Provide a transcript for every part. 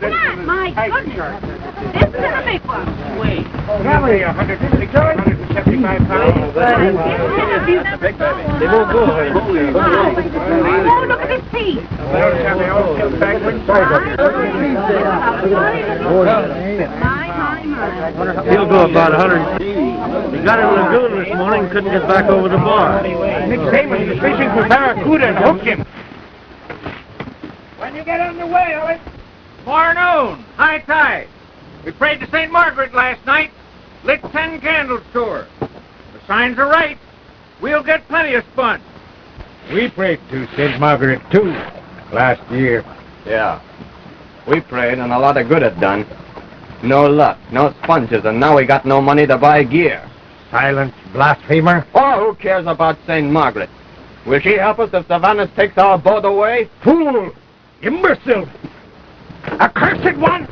My goodness. This is a big one. Wait. Probably 175 pounds. They won't go. Oh, look at his teeth. He'll go about 100. He got in the lagoon this morning, couldn't get back over the bar. Nick Damon is fishing for barracuda and hooked him. When you get on the way, Alex? Tomorrow noon, high tide. We prayed to St. Margaret last night, lit 10 candles to her. The signs are right. We'll get plenty of sponge. We prayed to St. Margaret, too, last year. Yeah. We prayed and a lot of good it done. No luck, no sponges, and now we got no money to buy gear. Silent blasphemer. Oh, who cares about St. Margaret? Will she help us if Savanis takes our boat away? Fool! Imbecile! Accursed one!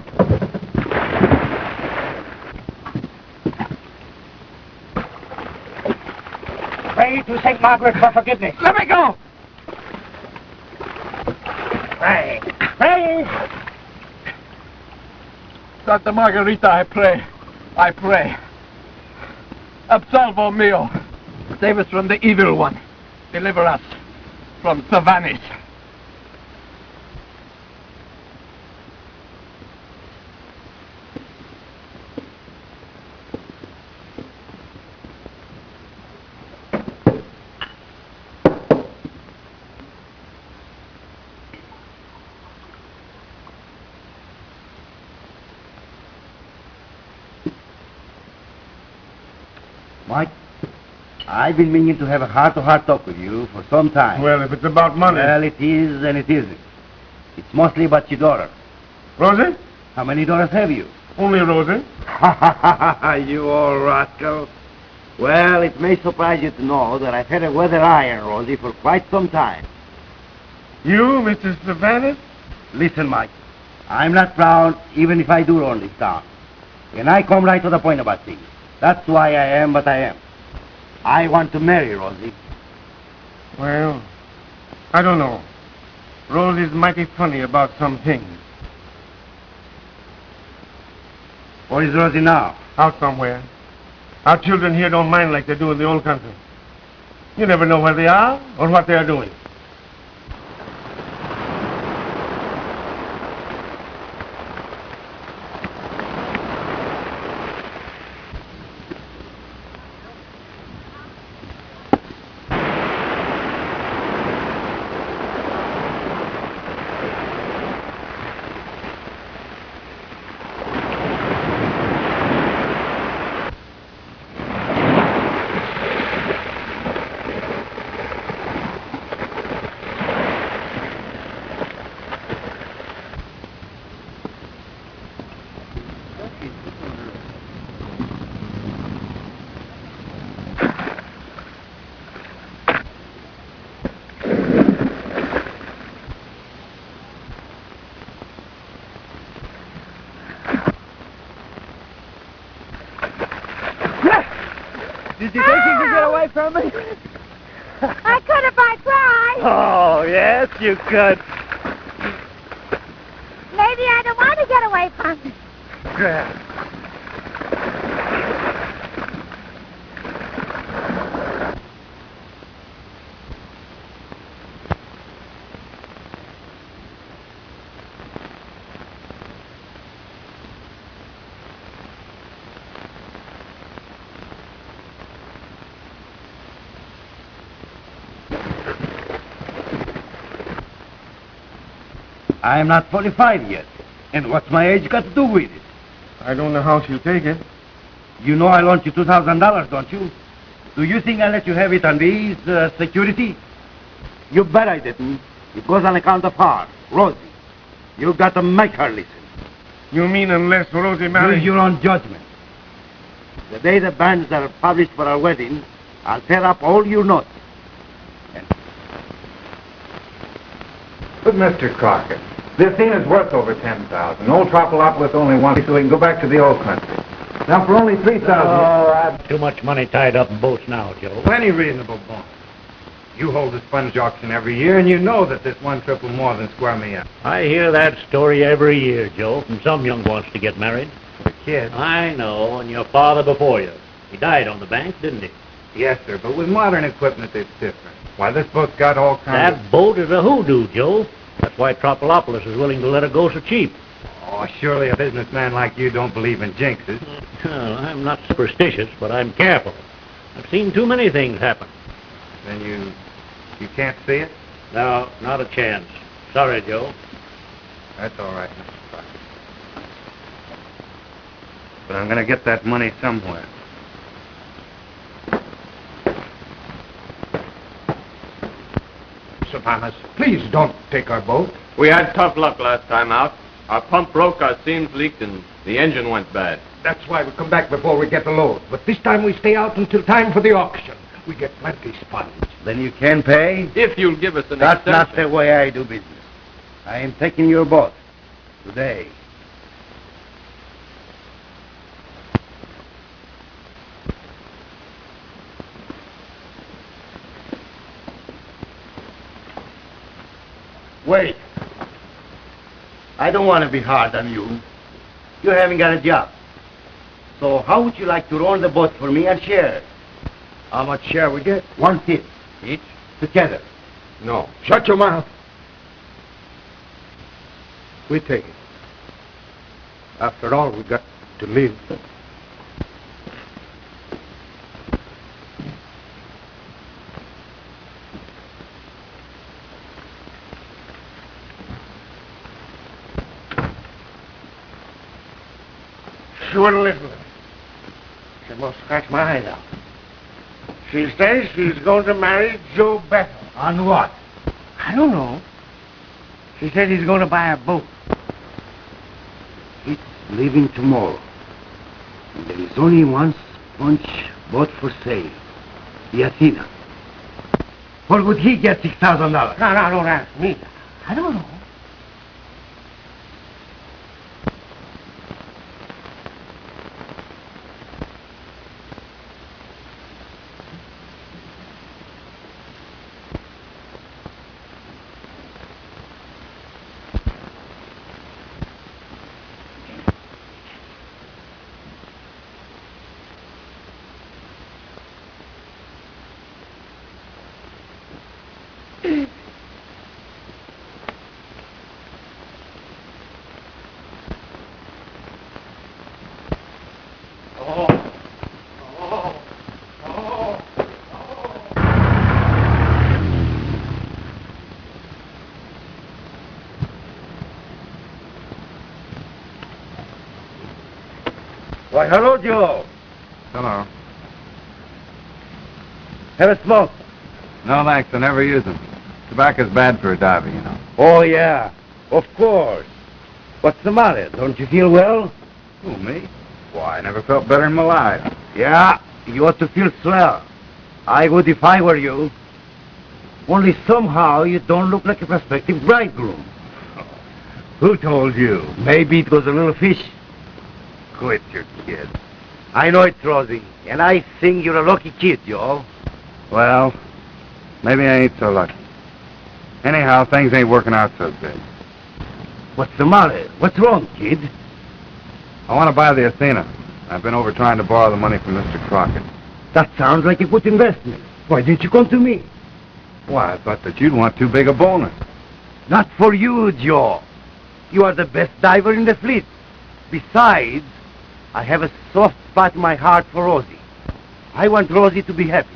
Pray to St. Margaret for forgiveness. Let me go! Pray! Pray! Santa Margarita, I pray. Absolvo mio. Save us from the evil one. Deliver us from Savanis. Mike, I've been meaning to have a heart-to-heart talk with you for some time. Well, if it's about money... Well, it is and it isn't. It's mostly about your daughter. Rosie? How many daughters have you? Only Rosie. You old rascal. Well, it may surprise you to know that I've had a weather eye on Rosie for quite some time. You, Mr. Savanis? Listen, Mike, I'm not proud even if I do run this town. And I come right to the point about things. That's why I am what I am. I want to marry Rosie. Well, I don't know. Rosie's mighty funny about some things. Where is Rosie now? Out somewhere. Our children here don't mind like they do in the old country. You never know where they are or what they are doing. Did you think you could get away from me? I could if I tried. Oh, yes, you could. Maybe I don't want to get away from you. Yeah. I'm not 45 yet. And what's my age got to do with it? I don't know how she'll take it. You know I loaned you $2,000, don't you? Do you think I let you have it on these security? You bet I didn't. It goes on account of her, Rosie. You got to make her listen. You mean unless Rosie marries... Use your own judgment. The day the banns are published for our wedding, I'll tear up all your notes. But, Mr. Crockett, this thing is worth over $10,000. Old Tropolopolis only wants so we can go back to the old country. Now, for only $3,000... Oh, I've too much money tied up in boats now, Joe. Any reasonable bond. You hold a sponge auction every year, and you know that this one trip will more than square me up. I hear that story every year, Joe, from some young wants to get married. The kid. I know, and your father before you. He died on the bank, didn't he? Yes, sir, but with modern equipment, it's different. Why, this boat's got all kinds That boat is a hoodoo, Joe. That's why Tropolopolis is willing to let it go so cheap. Oh, surely a businessman like you don't believe in jinxes. Well, I'm not superstitious, but I'm careful. I've seen too many things happen. Then you can't see it? No, not a chance. Sorry, Joe. That's all right, Mr. Crockett. But I'm going to get that money somewhere. Savanis, please don't take our boat. We had tough luck last time out. Our pump broke, our seams leaked, and the engine went bad. That's why we come back before we get the load. But this time we stay out until time for the auction. We get plenty sponge. Then you can pay? If you'll give us an That's extension. not the way I do business. I am taking your boat today. Wait. I don't want to be hard on you. You haven't got a job. So how would you like to run the boat for me and share? How much share we get? 1/5. Each? Together. No. Shut your mouth. We take it. After all, we got to live. Sure, Elizabeth. She must scratch my eyes out. She says she's going to marry Joe Bethel. On what? I don't know. She said he's going to buy a boat. It's leaving tomorrow. And there is only one sponge boat for sale. The Athena. What would he get $6,000? No, don't ask me. I don't know. Why, hello, Joe. Hello. Have a smoke. No, thanks. I never use them. Tobacco's bad for a diver, you know. Oh, yeah. Of course. What's the matter? Don't you feel well? Who, me? Why, I never felt better in my life. Yeah, you ought to feel swell. I would if I were you. Only somehow you don't look like a prospective bridegroom. Who told you? Maybe it was a little fish. Quit your kid. I know it's Rosie, and I think you're a lucky kid, Joe. Well, maybe I ain't so lucky. Anyhow, things ain't working out so good. What's the matter? What's wrong, kid? I want to buy the Athena. I've been over trying to borrow the money from Mr. Crockett. That sounds like a good investment. Why didn't you come to me? Why, I thought that you'd want too big a bonus. Not for you, Joe. You are the best diver in the fleet. Besides, I have a soft spot in my heart for Rosie. I want Rosie to be happy.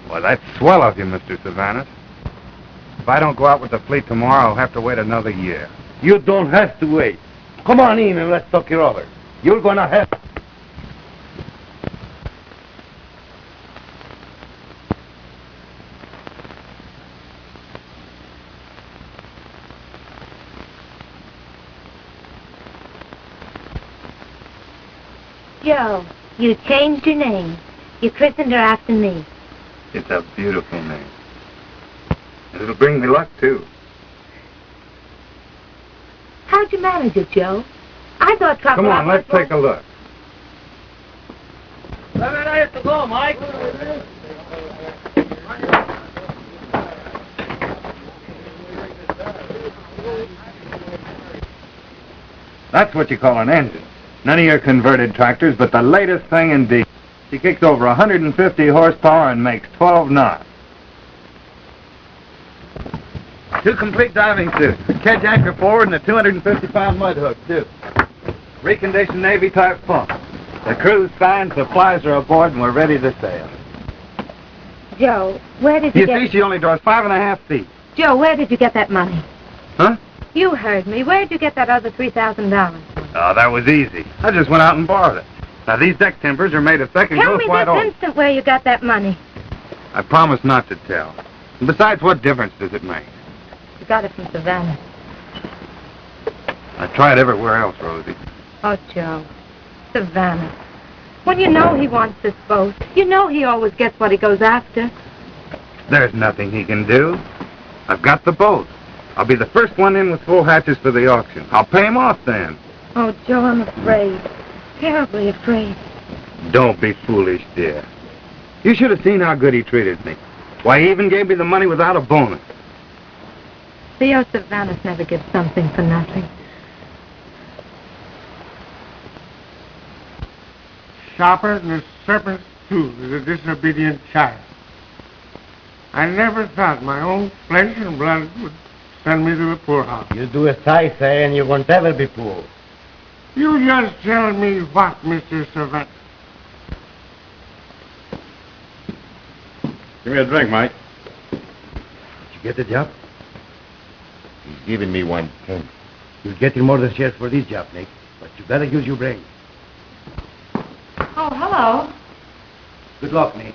Well, that's swell of you, Mr. Savanis. If I don't go out with the fleet tomorrow, I'll have to wait another year. You don't have to wait. Come on in and let's talk it over. You're gonna have... Joe, you changed your name. You christened her after me. It's a beautiful name. And it'll bring me luck, too. How'd you manage it, Joe? I thought trouble... Come on, let's take a look. Where I have to go, Mike? That's what you call an engine. None of your converted tractors, but the latest thing in D. She kicks over 150 horsepower and makes 12 knots. 2 complete diving suits, the kedge anchor forward and a 250-pound mud hook, too. Reconditioned Navy-type pump. The crew's signed, supplies are aboard, and we're ready to sail. Joe, where did you You get... see, she only draws 5.5 feet. Joe, where did you get that money? Huh? You heard me. Where did you get that other $3,000? Oh, that was easy. I just went out and borrowed it. Now, these deck timbers are made of second Tell growth me white this oak. instant where you got that money. I promise not to tell. And besides, what difference does it make? You got it from Savanis. I tried everywhere else, Rosie. Oh, Joe. Savanis. When you know he wants this boat, you know he always gets what he goes after. There's nothing he can do. I've got the boat. I'll be the first one in with full hatches for the auction. I'll pay him off then. Oh, Joe, I'm afraid. Terribly afraid. Don't be foolish, dear. You should have seen how good he treated me. Why, he even gave me the money without a bonus. Theo Savanis never gives something for nothing. Sharper than a serpent's tooth is a disobedient child. I never thought my own flesh and blood would send me to the poorhouse. You do as I say, and you won't ever be poor. You just tell me what, Mr. Savanis. Give me a drink, Mike. Did you get the job? He's giving me 110. You're getting more than shares for this job, Nick. But you better use your brain. Oh, hello. Good luck, Nick.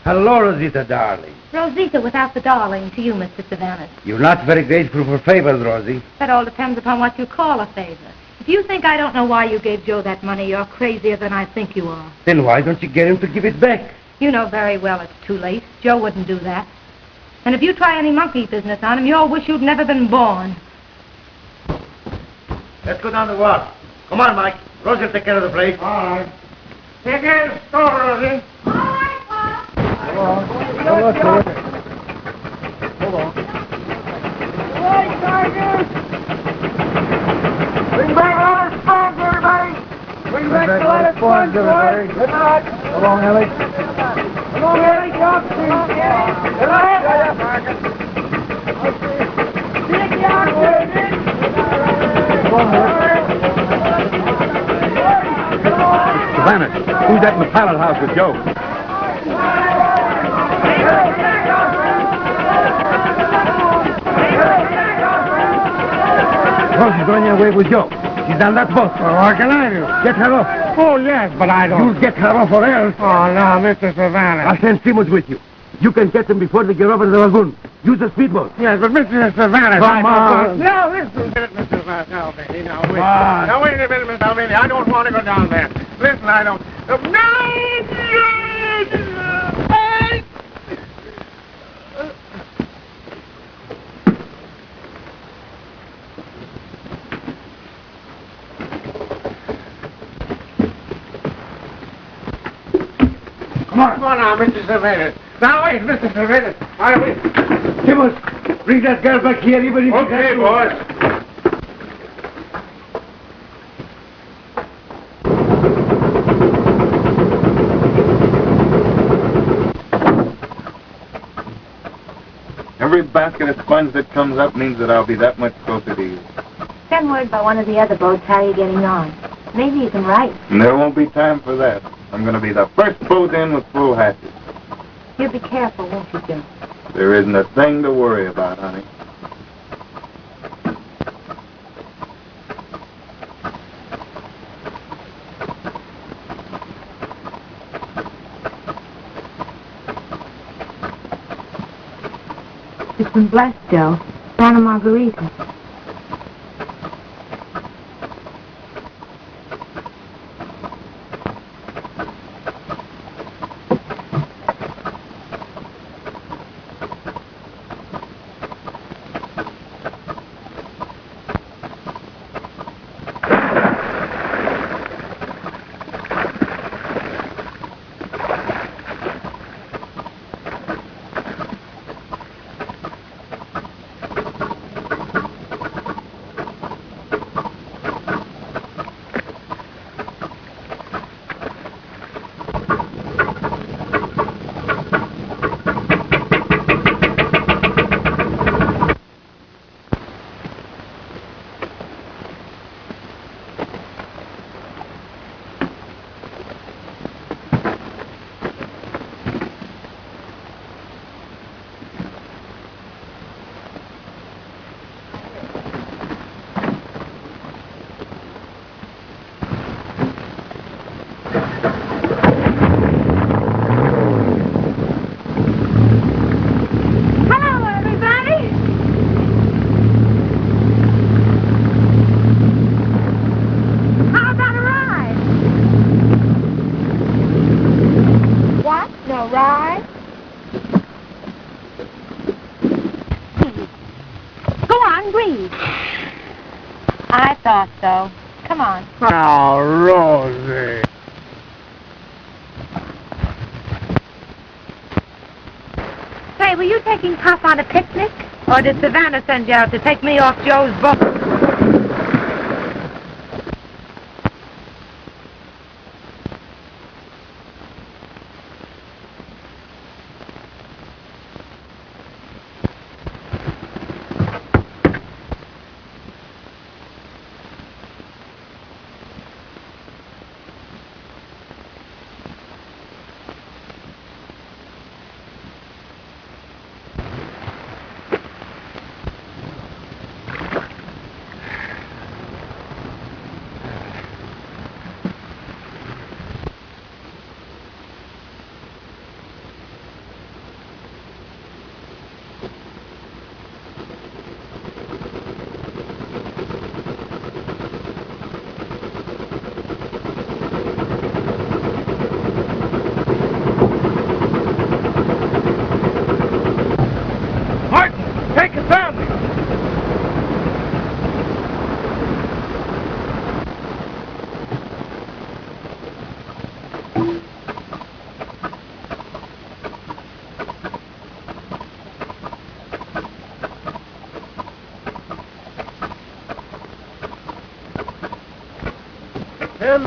Hello, Rosita, darling. Rosita without the darling to you, Mr. Savanis. You're not very grateful for favors, Rosie. That all depends upon what you call a favor. If you think I don't know why you gave Joe that money, you're crazier than I think you are. Then why don't you get him to give it back? You know very well it's too late. Joe wouldn't do that. And if you try any monkey business on him, you'll wish you'd never been born. Let's go down the walk. Come on, Mike. Rosie will take care of the place. All right. Take care of the store, Rosie. All right, Pop. Hold on. Hey, Sergeant! Bring back a lot of sponge, everybody! Bring back a lot of sponge, everybody! Good night! Come on, Ellie. Come on, Ellie, talk to me! Good night! Take the oxygen! Come on, Savanis, who's that in the pilot house with Joe? Rosie's going away with Joe. She's on that boat. Well, what can I do? Get her off. Oh, yes, but I don't... You get her off or else. Oh, no, Mr. Savanis. I'll send Simmons with you. You can get them before they get over the lagoon. Use the speedboat. Yes, but Mr. Savanis... Come on. No, listen a minute, Mr. Savanis. Now, baby, now, wait. on. Now, wait a minute, Mr. Alvini. I don't want to go down there. Listen, I don't... Come on now, Mr. Savanis. Now, wait, Mr. Savanis. Wait. Simmons, bring that girl back here, even if Okay, boys. Every basket of sponge that comes up means that I'll be that much closer to you. Send word by one of the other boats how you're getting on. Maybe you can write. And there won't be time for that. I'm going to be the first boat in with full hatches. You'll be careful, won't you, Joe? There isn't a thing to worry about, honey. It's been blessed, Joe. Santa Margarita. I thought so. Come on. Now, Rosie. Say, were you taking Pop on a picnic? Or did Savannah send you out to take me off Joe's boat?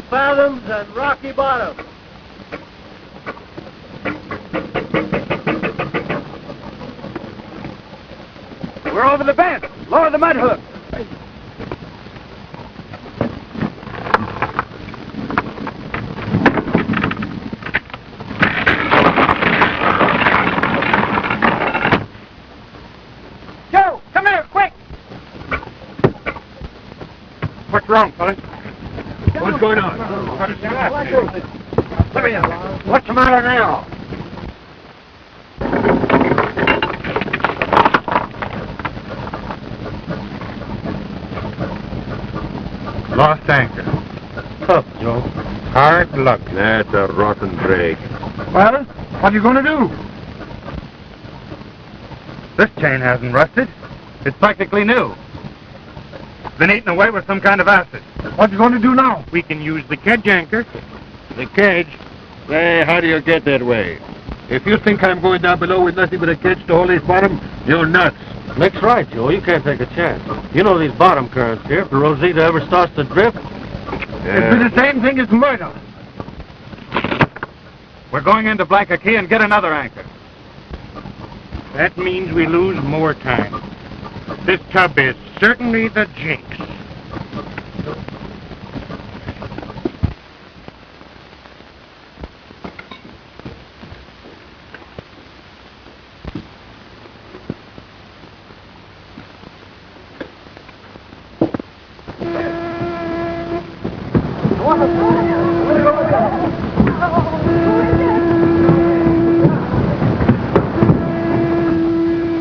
Fathoms and rocky bottom. We're over the bend. Lower the mud hook. Joe, come here, quick! What's wrong, fellas? What's going on? What's the matter now? Lost anchor. Tough, Joe. Hard luck. That's a rotten break. Well, what are you going to do? This chain hasn't rusted. It's practically new. Been eaten away with some kind of acid. What are you going to do now? We can use the kedge anchor. The kedge? Say, how do you get that way? If you think I'm going down below with nothing but a kedge to hold his bottom, you're nuts. Nick's right, Joe. You can't take a chance. You know these bottom currents here. If the Rosita ever starts to drift, it'd be the same thing as murder. We're going into Blanca Key and get another anchor. That means we lose more time. This tub is certainly the jinx.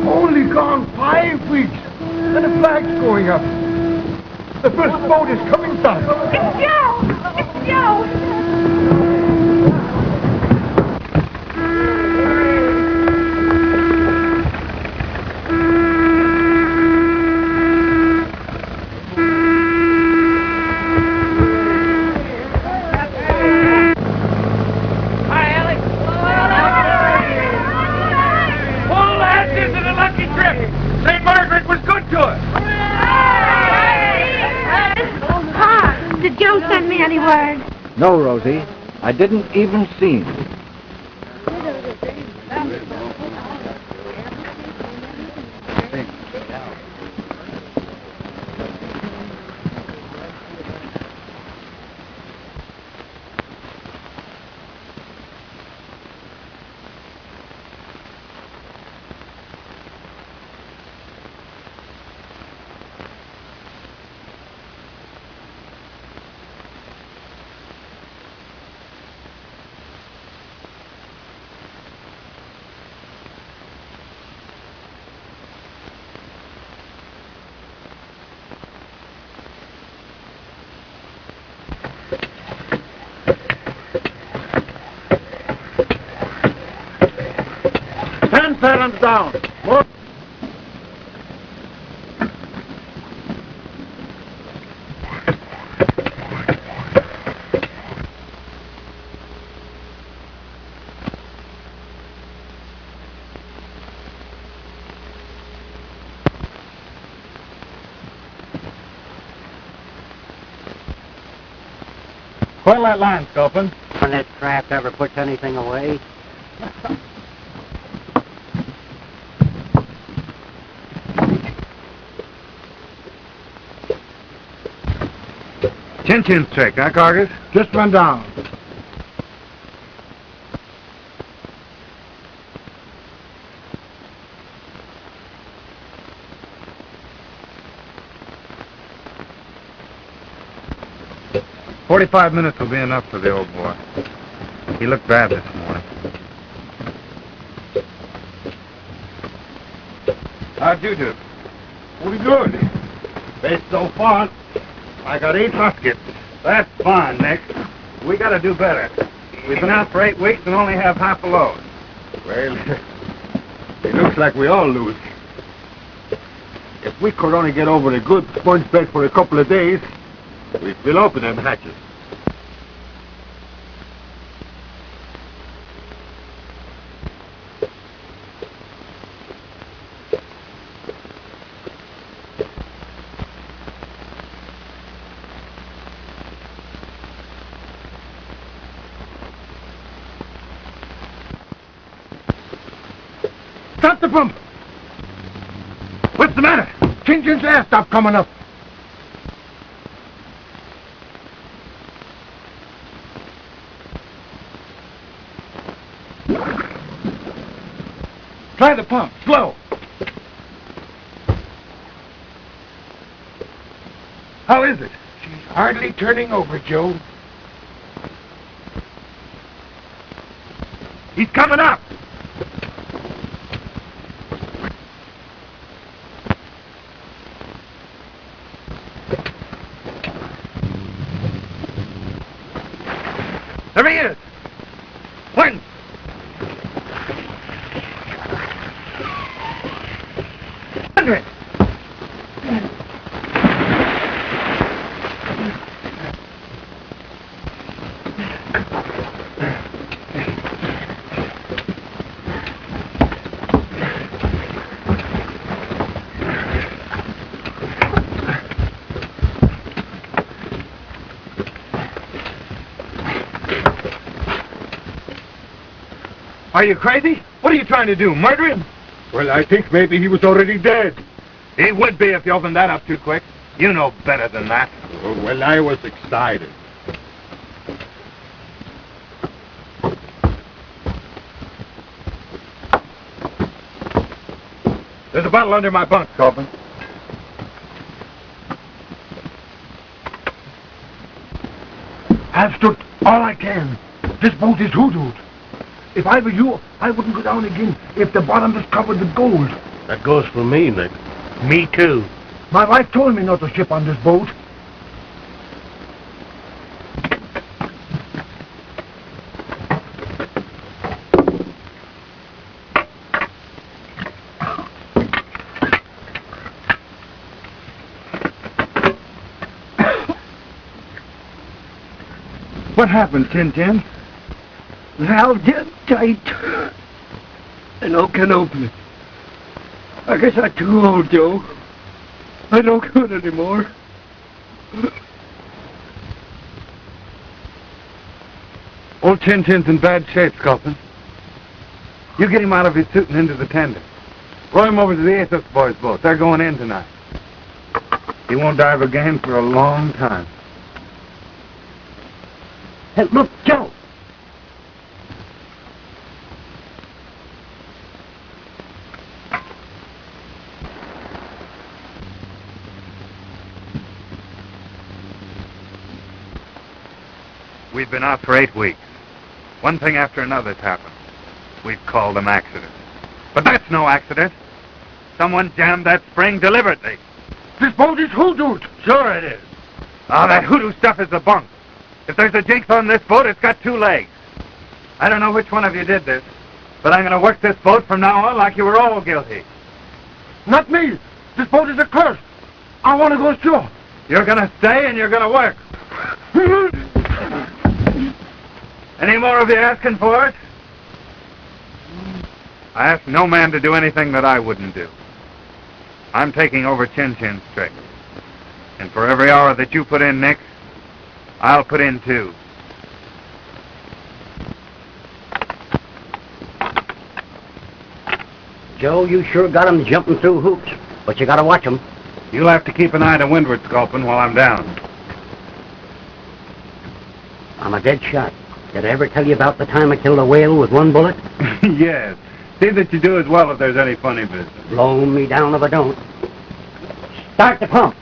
Only gone 5 weeks, and the flag's going up. The first boat is coming down. It's Joe! It's Joe! Hi, Alex. Well, lads, this is a lucky trip. St. Margaret was good to us. Pa, did Joe send me any word? No, Rosie. I didn't even see him. Fathoms down. More. Coil that line, Sculpin. When this craft ever puts anything away. Chin-chin's trick, huh, Cargus? Just run down. "45 minutes will be enough for the old boy. He looked bad this morning." How'd you do? Pretty good. Best so far. I got 8 muskets. That's fine, Nick. We gotta do better. We've been out for 8 weeks and only have half a load. Well, it looks like we all lose. If we could only get over a good sponge bed for a couple of days, we'd fill open them hatches. Stop the pump! What's the matter? Chin-chin's air stopped coming up. Try the pump. Slow. How is it? She's hardly turning over, Joe. He's coming up. There he is. When? Hundred. Are you crazy? What are you trying to do, murder him? Well, I think maybe he was already dead. He would be if you opened that up too quick. You know better than that. Oh, well, I was excited. There's a bottle under my bunk, Copeland. I've stood all I can. This boat is hoodooed. If I were you, I wouldn't go down again if the bottom is covered with gold. That goes for me, Nick. Me too. My wife told me not to ship on this boat. What happened, Tin-Tin? Valve dead tight. And no can open it. I guess I'm too old, Joe. I don't good anymore. Old Tin-Tin's in bad shape, Sculpin. You get him out of his suit and into the tender. Row him over to the Athos boys' boat. They're going in tonight. He won't dive again for a long time. Hey, look, Joe. We've been out for 8 weeks. One thing after another's happened. We've called them accidents. But that's no accident. Someone jammed that spring deliberately. This boat is hoodooed. Sure it is. Oh, that hoodoo stuff is the bunk. If there's a jinx on this boat, it's got 2 legs. I don't know which one of you did this, but I'm going to work this boat from now on like you were all guilty. Not me. This boat is a curse. I want to go ashore. You're going to stay and you're going to work. Any more of you asking for it? I ask no man to do anything that I wouldn't do. I'm taking over Chin-Chin's trick. And for every hour that you put in, Nick, I'll put in 2. Joe, you sure got 'em jumping through hoops, but you gotta watch 'em. You'll have to keep an eye to windward sculpin while I'm down. I'm a dead shot. Did I ever tell you about the time I killed a whale with one bullet? Yes. See that you do as well if there's any funny business. Blow me down if I don't. Start the pump.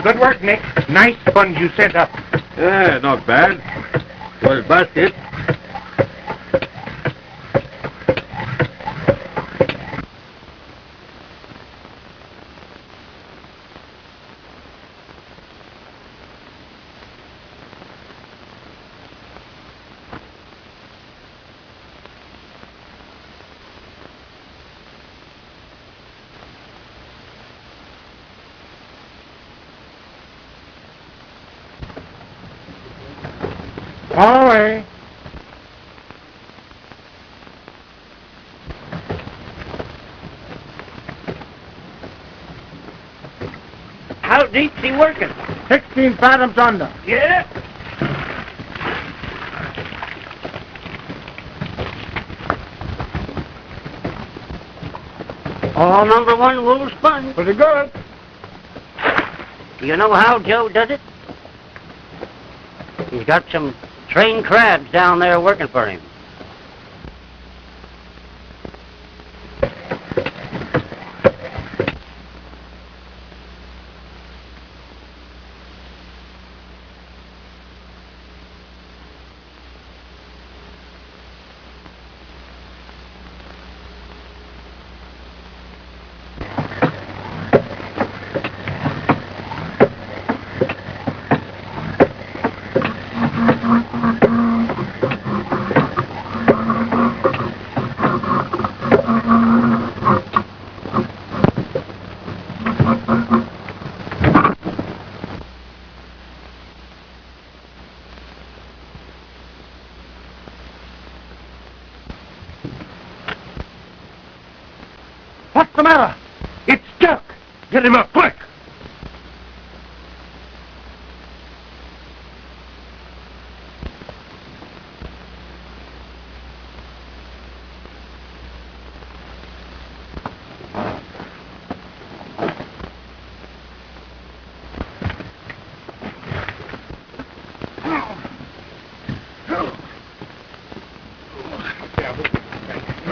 Good work, Nick. Nice sponge you set up. Yeah, not bad. Well, basket. All right. How deep's he working? 16 fathoms under. Yeah. All number one wool sponge. Pretty good. You know how Joe does it? He's got some trained crabs down there working for him. What's the matter? It's stuck. Get him up, quick.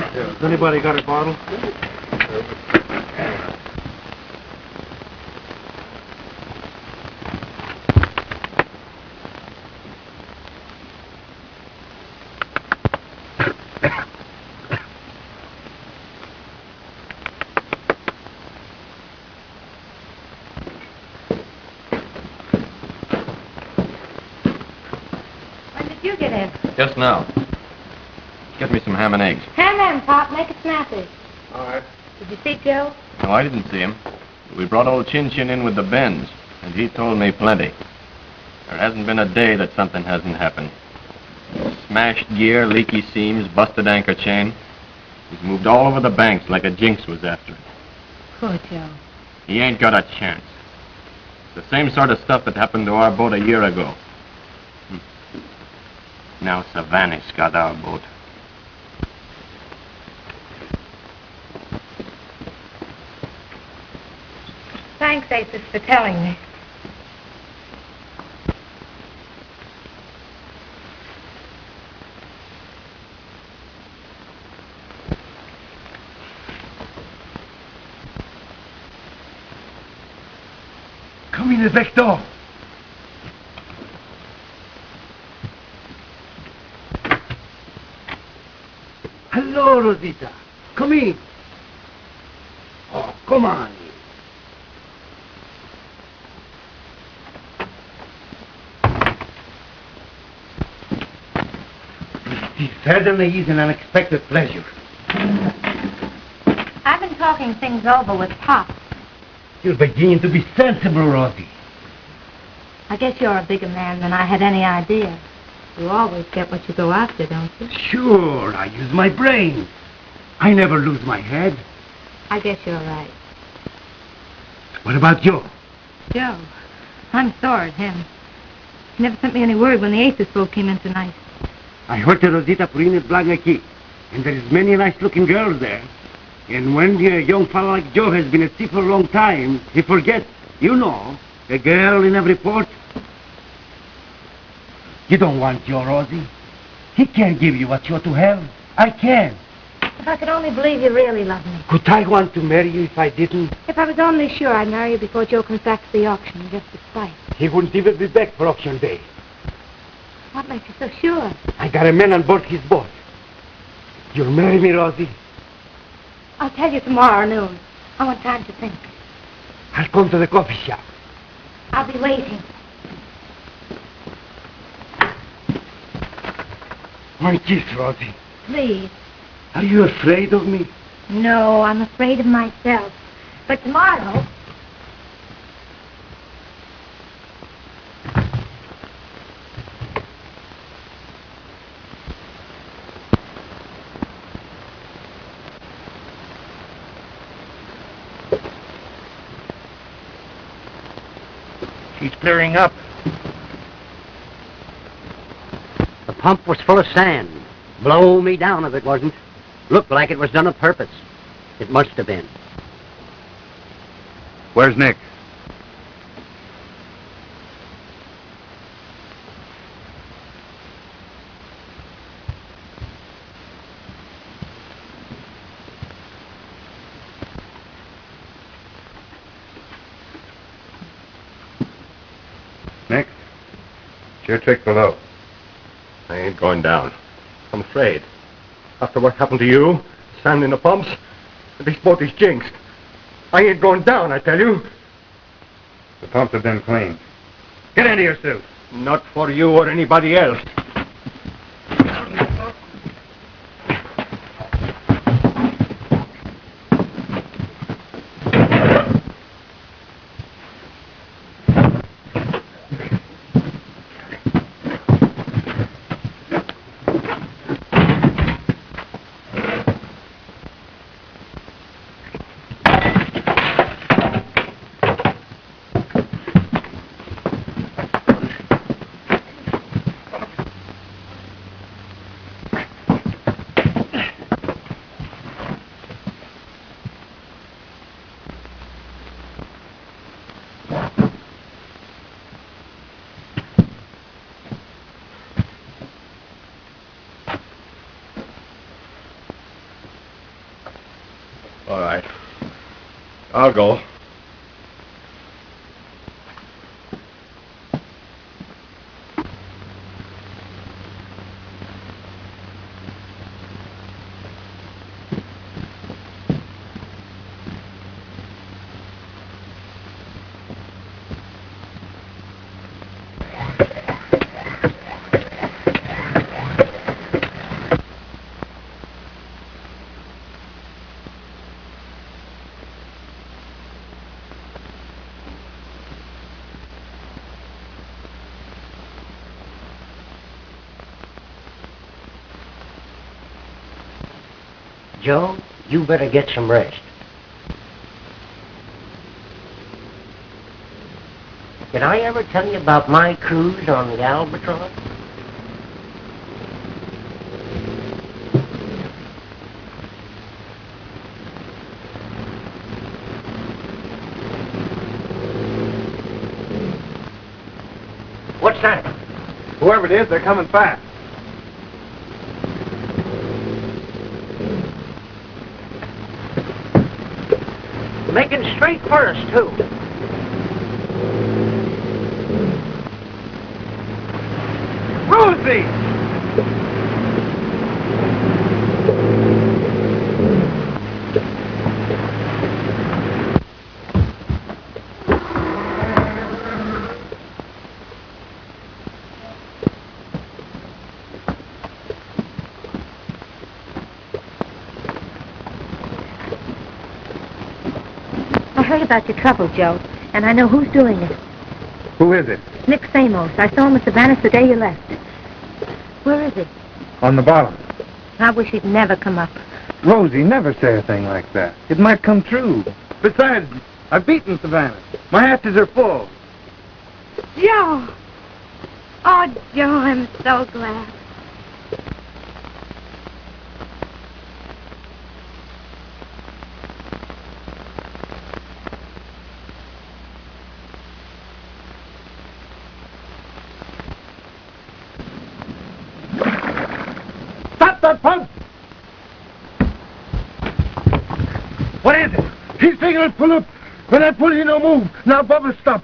Has anybody got a bottle? Just now. Get me some ham and eggs. Ham and Pop, make it snappy. All right. Did you see Joe? No, I didn't see him. We brought old Chin Chin in with the bends, and he told me plenty. There hasn't been a day that something hasn't happened. Smashed gear, leaky seams, busted anchor chain. He's moved all over the banks like a jinx was after him. Poor Joe. He ain't got a chance. It's the same sort of stuff that happened to our boat a year ago. Now Savanis got our boat. Thanks, Aces, for telling me. Come in the back door. Hello, Rosita. Come in. Oh, come on. It certainly is an unexpected pleasure. I've been talking things over with Pop. You're beginning to be sensible, Rosie. I guess you're a bigger man than I had any idea. You always get what you go after, don't you? Sure, I use my brain. I never lose my head. I guess you're right. What about Joe? Joe, I'm sore at him. He never sent me any word when the Aces boat came in tonight. I heard that Rosita put in a Blanca, and there's many nice-looking girls there. And when a young fellow like Joe has been at sea for a long time, he forgets, you know, a girl in every port. You don't want Joe, Rosie. He can't give you what you ought to have. I can. If I could only believe you really love me. Could I want to marry you if I didn't? If I was only sure I'd marry you before Joe comes back to the auction, just to spite. He wouldn't even be back for auction day. What makes you so sure? I got a man on board his boat. You'll marry me, Rosie? I'll tell you tomorrow noon. I want time to think. I'll come to the coffee shop. I'll be waiting. My kiss, Rosie. Please. Are you afraid of me? No, I'm afraid of myself. But tomorrow... She's clearing up. The pump was full of sand. Blow me down if it wasn't. Looked like it was done on purpose. It must have been. Where's Nick? Nick? It's your trick below. I ain't going down. I'm afraid. After what happened to you, sand in the pumps, this boat is jinxed. I ain't going down, I tell you. The pumps have been cleaned. Get into your suit. Not for you or anybody else. All right. I'll go. Joe, you better get some rest. Did I ever tell you about my cruise on the Albatross? What's that? Whoever it is, they're coming fast. Making straight for us, too. Rosie! I heard about your trouble, Joe, and I know who's doing it. Who is it? Nick Samos. I saw him at Savanis the day you left. Where is he? On the bottom. I wish he'd never come up. Rosie, never say a thing like that. It might come true. Besides, I've beaten Savanis. My hatches are full. Joe! Oh, Joe, I'm so glad. Stop that pump! What is it? He's taking it pull up. When I pull, he no move. Now, Bubba, stop.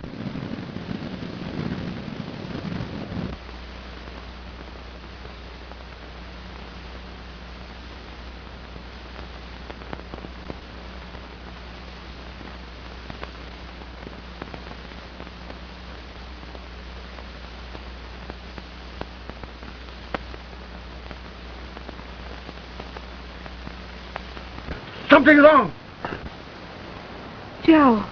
Something's wrong. Joe.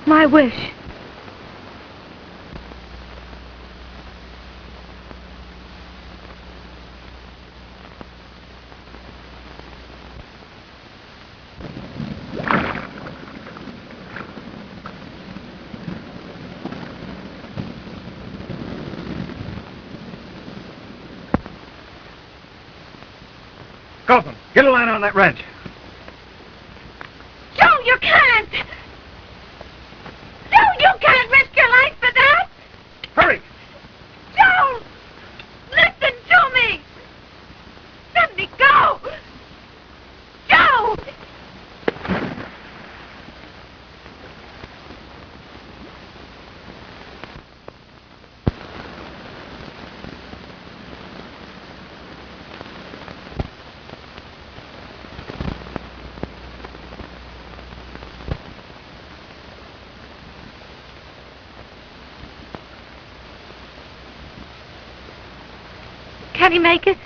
My wish. Kaufman, get a line on that wrench. Joe, you can't! Joe, you can't risk your life for that! Hurry! Joe! Listen to me! Let me go! Joe! Can he make it?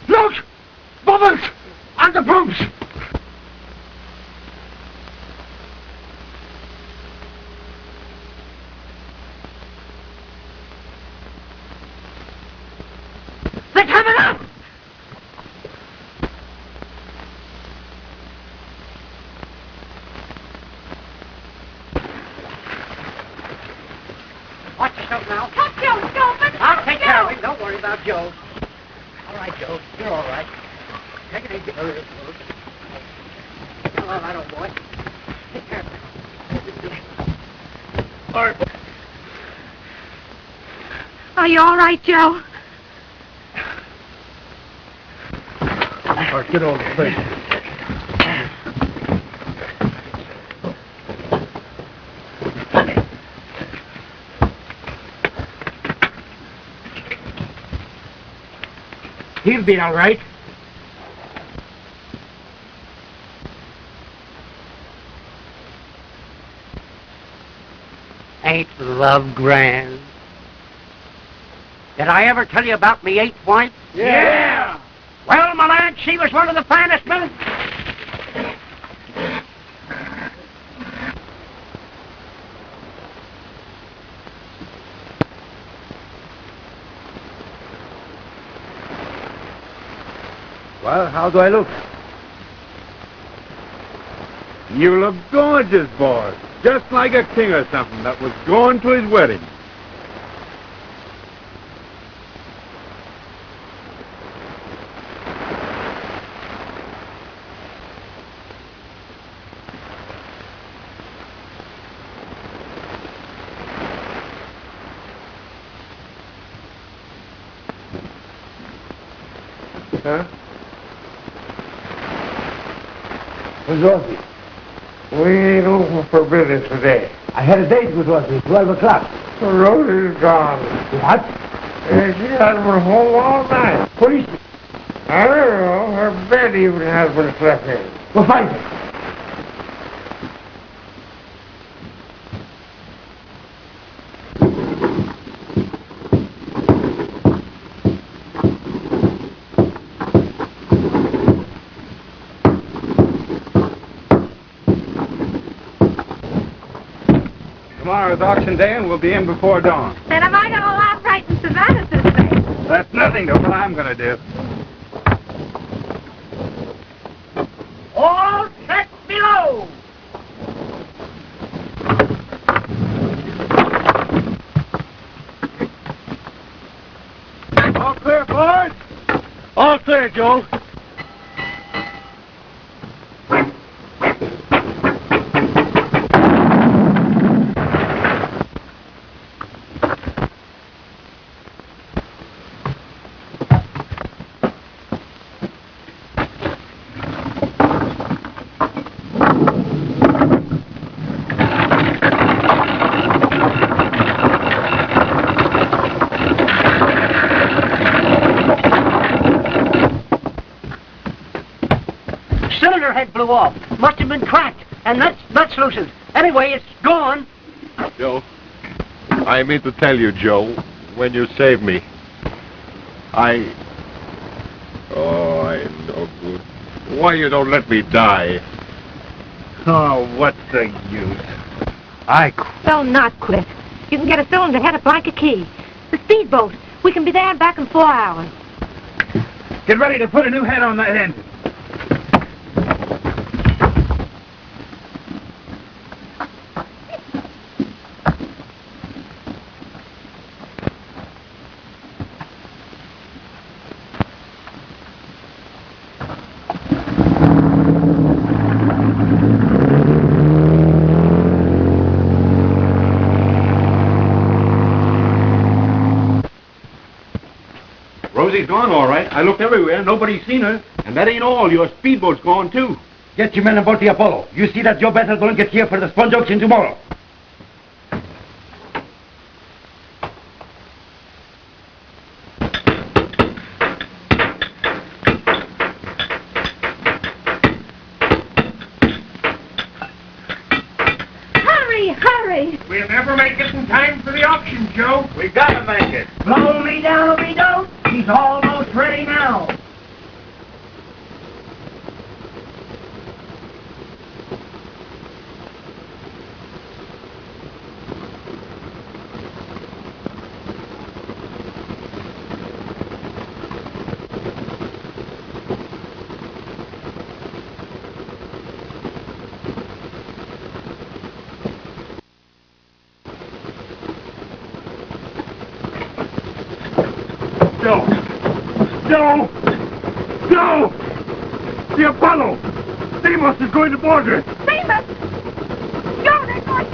Look! Bubbles! On the pumps! They're coming up! Watch yourself now. Cut Joe, stupid! I'll take care of him. Don't worry about Joe. All right, Joe. You're all right. Take it easy. All right, old boy. Are you all right, Joe? All right, get on the face. He'll be all right. Ain't love grand? Did I ever tell you about me 8th wife? Yeah! Well, my lad, she was one of the finest men. Well, how do I look? You look gorgeous, boy. Just like a king or something that was going to his wedding. Huh? Where's Rosie? We ain't open for business today. I had a date with Rosie, 12 o'clock. Rosie's gone. What? And she hasn't been home all night. What is she? I don't know. Her bed even has been slept in. Well, find her. Tomorrow's auction day, and we'll be in before dawn. Then am I going to laugh right in Savanis' face? That's nothing to what I'm going to do. All set below. All clear, boys? All clear, Joe. Cylinder head blew off. Must have been cracked. And that's loosened. Anyway, it's gone. Joe, I mean to tell you, Joe, when you saved me, I'm no good. Why you don't let me die? Oh, what's the use? I quit. Well, not quit. You can get a cylinder head up like a key. The speedboat. We can be there and back in 4 hours. Get ready to put a new head on that engine. Rosie's gone, all right. I looked everywhere. Nobody's seen her. And that ain't all. Your speedboat's gone, too. Get your men aboard the Apollo. You see that Joe Bethel don't get here for the sponge auction tomorrow. Hurry, hurry! We'll never make it in time for the auction, Joe. We gotta make it. Blow me down if we don't. He's almost ready now. Joe! Joe! Joe! The Apollo! Deimos is going to board her! Famous! Go, they're going...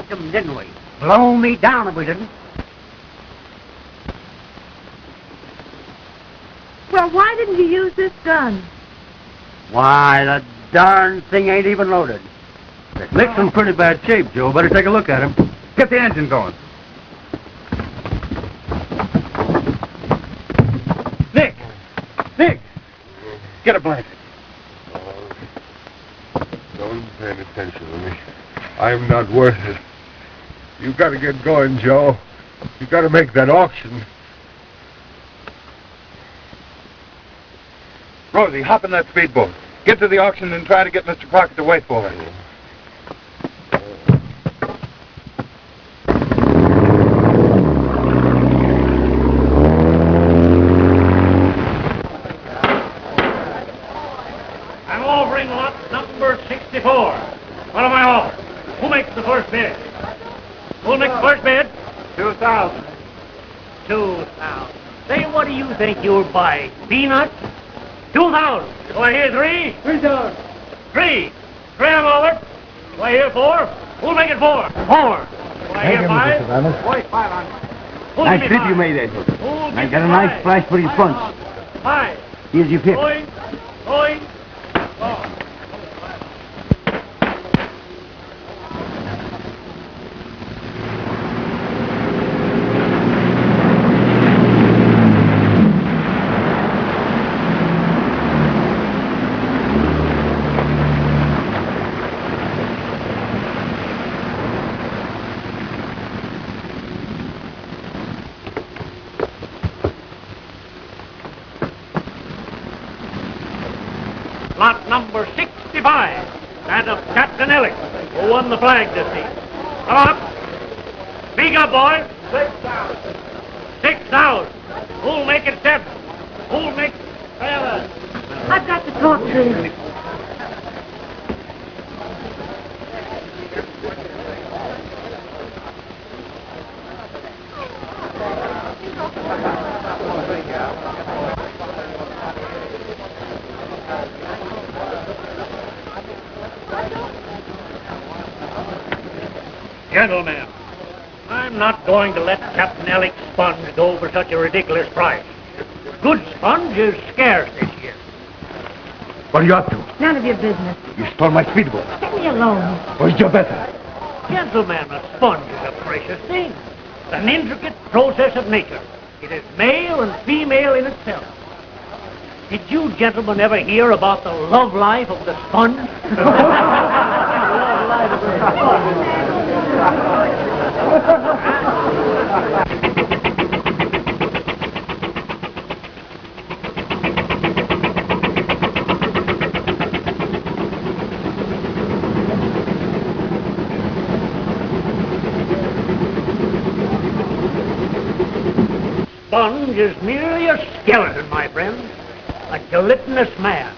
smashed them, didn't we? Blow me down if we didn't. Well, why didn't you use this gun? Why, the darn thing ain't even loaded. Nick's in pretty bad shape, Joe. Better take a look at him. Get the engine going. Nick! Get a blanket. Don't pay any attention to me. I'm not worth it. You got to get going, Joe. You got to make that auction. Rosie, hop in that speedboat. Get to the auction and try to get Mr. Crockett to wait for us. I'm offering lot number 64. What am I offering? Who makes the first bid? Who'll make the first bid? 2,000. 2,000. Say, what do you think you're buying? Peanuts? 2,000. Do I hear 3? 3,000. 3. 3 I'm over. Do I hear 4? Who'll make it 4? 4. Do I hear 5? Boy, 500. Nice trip you made, Ed. I got a nice flash for your punch. 5. Here's your pick. Going. Lot number 65, that of Captain Ellick, who won the flag this season. Come up. Speak up, boys. 6,000. 6,000. Who'll make it 7? Who'll make 7? I've got to talk to him. Gentlemen, I'm not going to let Captain Ellick's sponge go for such a ridiculous price. Good sponge is scarce this year. What are you up to? None of your business. You stole my speedboat. Let me alone. Where's your Bethel? Gentlemen, a sponge is a precious thing. It's an intricate process of nature. It is male and female in itself. Did you gentlemen ever hear about the love life of the sponge? Love life of the sponge. Sponge is merely a skeleton, my friend, a gelatinous mass,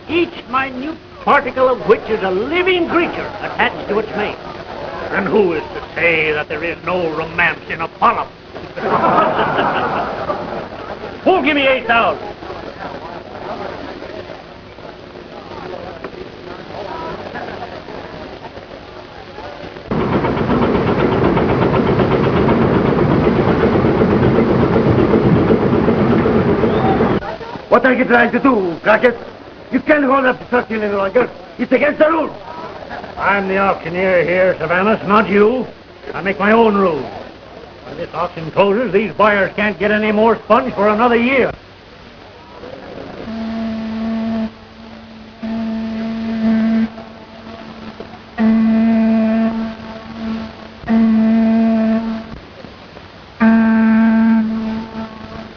each minute particle of which is a living creature attached to its mate. And who is to say that there is no romance in a polyp? Who'll give me 8,000? What are you trying to do, Crockett? You can't hold up the truck any longer. It's against the rules. I'm the auctioneer here, Savanis, not you. I make my own rules. When this auction closes, these buyers can't get any more sponge for another year.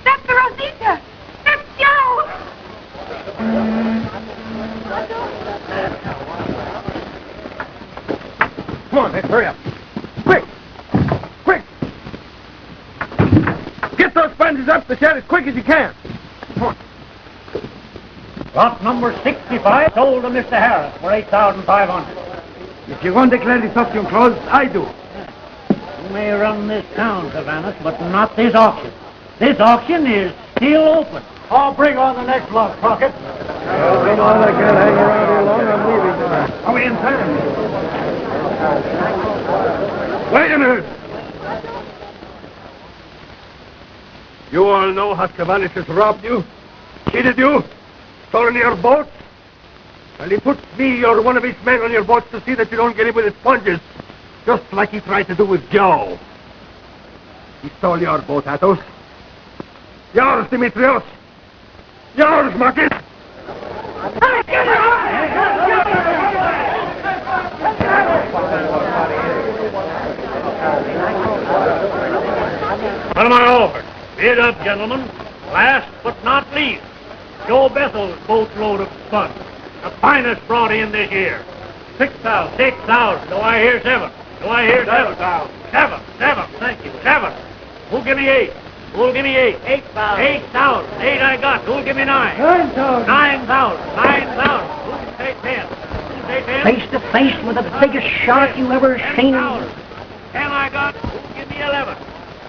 That's Rosita. That's Joe. Come on, Nick, hurry up. Quick! Quick! Get those sponges up the shed as quick as you can. Come on. Lot number 65 sold to Mr. Harris for 8,500. If you want to declare this auction closed, I do. You may run this town, Savanis, but not this auction. This auction is still open. I'll bring on the next lot, Crockett. Come on, I can't hang around here long. I'm leaving. Are we in time? Wait a minute. You all know how Savanis has robbed you, cheated you, stolen your boats? Well, he puts me or one of his men on your boats to see that you don't get him with his sponges, just like he tried to do with Joe. He stole your boat, Athos. Yours, Dimitrios. Yours, Marcus. What am I over? Bid up, gentlemen. Last but not least, Joe Bethel's boatload of sponge. The finest brought in this year. 6,000. 6,000. Do I hear 7? Do I hear 7? 7. Thank you. 7. Who'll give me 8? Who'll give me 8? 8,000. 8,000. 8 I got. Who'll give me 9? 9,000. 9,000. 9,000. Who'll say 10? Who'll say 10? Face to face with the biggest shark you ever seen. 10 I got. Who'll give me 11?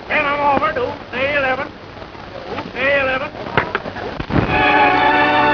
10 I'm over. Who'll say 11? Who'll say 11?